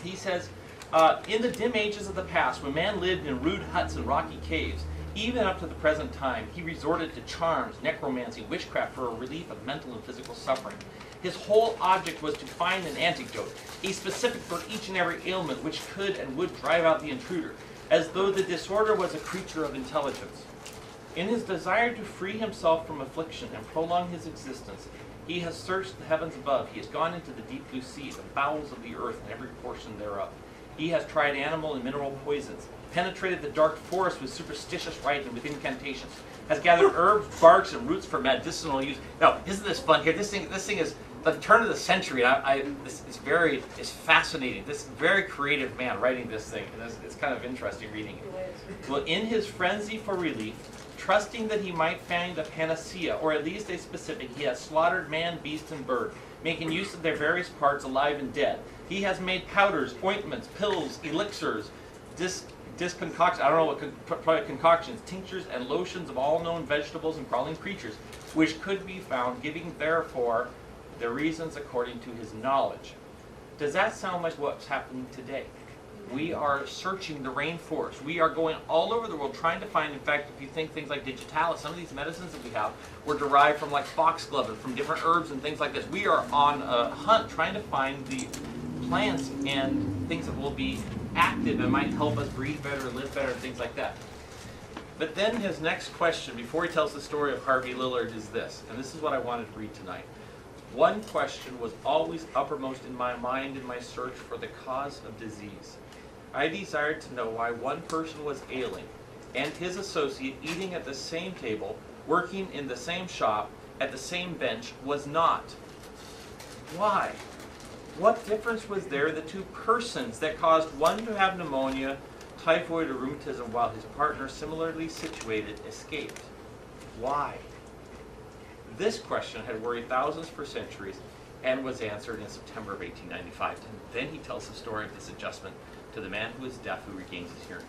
He says, in the dim ages of the past, when man lived in rude huts and rocky caves, even up to the present time, he resorted to charms, necromancy, witchcraft for a relief of mental and physical suffering. His whole object was to find an antidote, a specific for each and every ailment which could and would drive out the intruder, as though the disorder was a creature of intelligence. In his desire to free himself from affliction and prolong his existence, he has searched the heavens above. He has gone into the deep blue sea, the bowels of the earth, and every portion thereof. He has tried animal and mineral poisons, penetrated the dark forest with superstitious rites and with incantations, has gathered herbs, barks, and roots for medicinal use. Now, isn't this fun here? This thing is the turn of the century. This is fascinating. This very creative man writing this thing, and it's kind of interesting reading it. Well, in his frenzy for relief, trusting that he might find a panacea, or at least a specific, he has slaughtered man, beast, and bird, making use of their various parts, alive and dead. He has made powders, ointments, pills, elixirs, concoctions, I don't know what concoctions, tinctures, and lotions of all known vegetables and crawling creatures, which could be found, giving therefore the reasons according to his knowledge. Does that sound like what's happening today? We are searching the rainforest. We are going all over the world trying to find, in fact, if you think things like digitalis, some of these medicines that we have were derived from like foxglove and from different herbs and things like this. We are on a hunt trying to find the plants and things that will be active and might help us breathe better, live better, and things like that. But then his next question, before he tells the story of Harvey Lillard, is this, and this is what I wanted to read tonight. One question was always uppermost in my mind in my search for the cause of disease. I desired to know why one person was ailing and his associate eating at the same table, working in the same shop, at the same bench, was not. Why? What difference was there in the two persons that caused one to have pneumonia, typhoid, or rheumatism, while his partner, similarly situated, escaped? Why? This question had worried thousands for centuries and was answered in September of 1895. And then he tells the story of this adjustment to the man who is deaf who regains his hearing.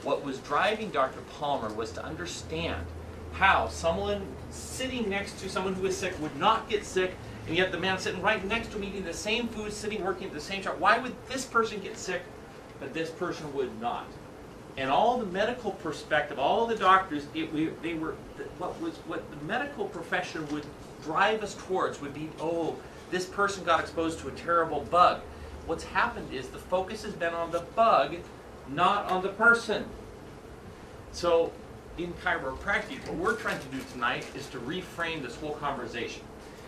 What was driving Dr. Palmer was to understand how someone sitting next to someone who is sick would not get sick, and yet the man sitting right next to him eating the same food, sitting working at the same shop, why would this person get sick but this person would not? And all the medical perspective, all the doctors, what the medical profession would drive us towards would be, oh, this person got exposed to a terrible bug. What's happened is the focus has been on the bug, not on the person. So in chiropractic, what we're trying to do tonight is to reframe this whole conversation.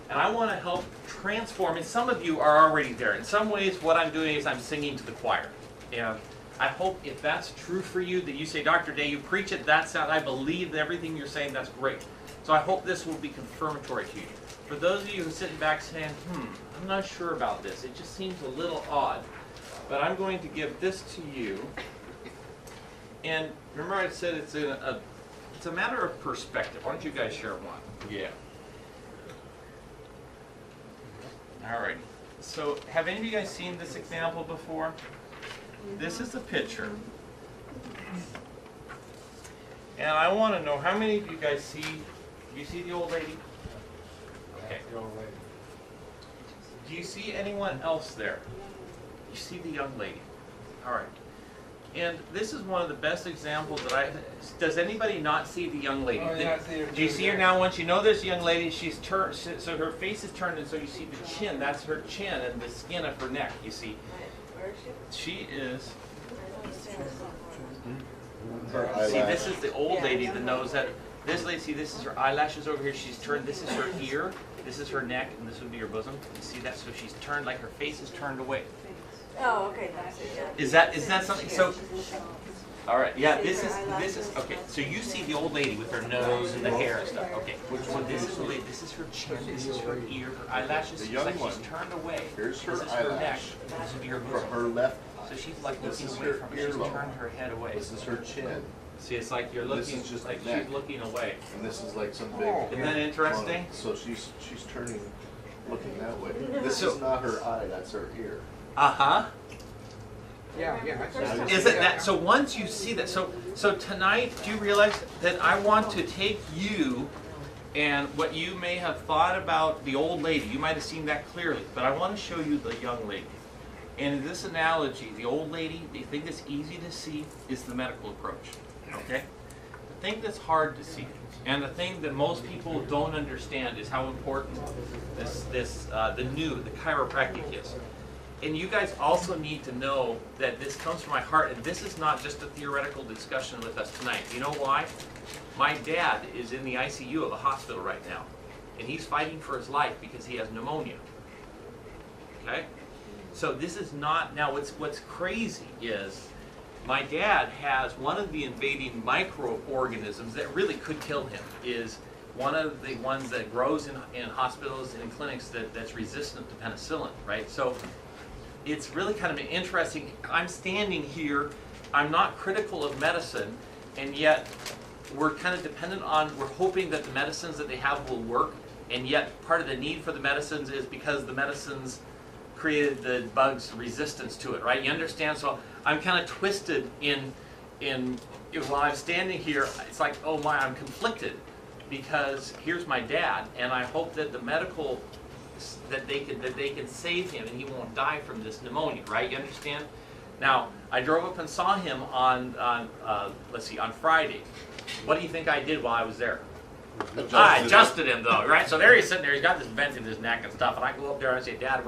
And I want to help transform, and some of you are already there. In some ways, what I'm doing is I'm singing to the choir. And I hope if that's true for you, that you say, Dr. Day, you preach it, that's how I believe everything you're saying, that's great. So I hope this will be confirmatory to you. For those of you who are sitting back saying, I'm not sure about this, it just seems a little odd, but I'm going to give this to you. And remember I said it's a matter of perspective. Why don't you guys share one? Yeah. All right. So have any of you guys seen this example before? This is the picture. And I want to know how many of you guys see, do you see the old lady? Okay. Do you see anyone else there? You see the young lady. All right. And this is one of the best examples that does anybody not see the young lady? Oh, yeah, I see her. Do you see her now? Once you know this young lady, she's turned, so her face is turned, and so you see the chin, that's her chin, and the skin of her neck, you see. Where is she? She is, Her see, this is the old lady that knows that, this lady, see, this is her eyelashes over here, she's turned, this is her ear, this is her neck, and this would be her bosom. You see that? So she's turned, like her face is turned away. Oh, okay, that's it, yeah. Is that something, so, all right, yeah, this is, okay, so you see the old lady with her nose and the hair and stuff, okay. Which one? This is the lady, this is her chin, this is her ear, her eyelashes, she's like she's turned away. Here's her This is her neck, eyelash. and this would be her From bosom. her left, So she's like This looking is away her from it, she's earlobe. turned her head away. this is her chin, See, it's like you're This looking, is just like the neck. she's looking away. and this is like some big. Isn't that interesting? So she's turning, looking that way. This So- is not her eye, that's her ear. Uh-huh. Yeah. Is it that, so once you see that, so tonight, do you realize that I want to take you and what you may have thought about the old lady, you might have seen that clearly, but I want to show you the young lady. And in this analogy, the old lady, the thing that's easy to see is the medical approach, okay? The thing that's hard to see, and the thing that most people don't understand is how important the chiropractic is. And you guys also need to know that this comes from my heart, and this is not just a theoretical discussion with us tonight. You know why? My dad is in the ICU of a hospital right now, and he's fighting for his life because he has pneumonia. Okay? So this is not, now what's crazy is my dad has one of the invading microorganisms that really could kill him, is one of the ones that grows in hospitals and in clinics that's resistant to penicillin, right? So it's really kind of interesting. I'm standing here, I'm not critical of medicine, and yet we're kind of dependent on, we're hoping that the medicines that they have will work, and yet part of the need for the medicines is because the medicines created the bug's resistance to it, right? You understand? So I'm kind of twisted while I'm standing here, it's like, oh my, I'm conflicted, because here's my dad, and I hope that the medical, that they can save him and he won't die from this pneumonia, right? You understand? Now, I drove up and saw him on Friday. What do you think I did while I was there? I adjusted him though, right? So there he's sitting there, he's got this vent in his neck and stuff, and I go up there and I say, Dad,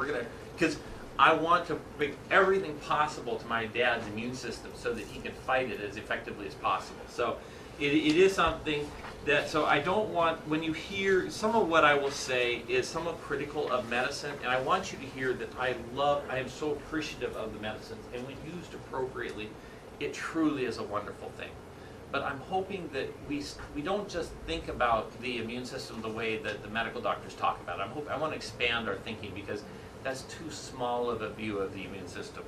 because I want to make everything possible to my dad's immune system so that he can fight it as effectively as possible. So it is something that, so I don't want, when you hear, some of what I will say is somewhat critical of medicine, and I want you to hear that I am so appreciative of the medicines, and when used appropriately, it truly is a wonderful thing. But I'm hoping that we don't just think about the immune system the way that the medical doctors talk about it. I want to expand our thinking, because that's too small of a view of the immune system.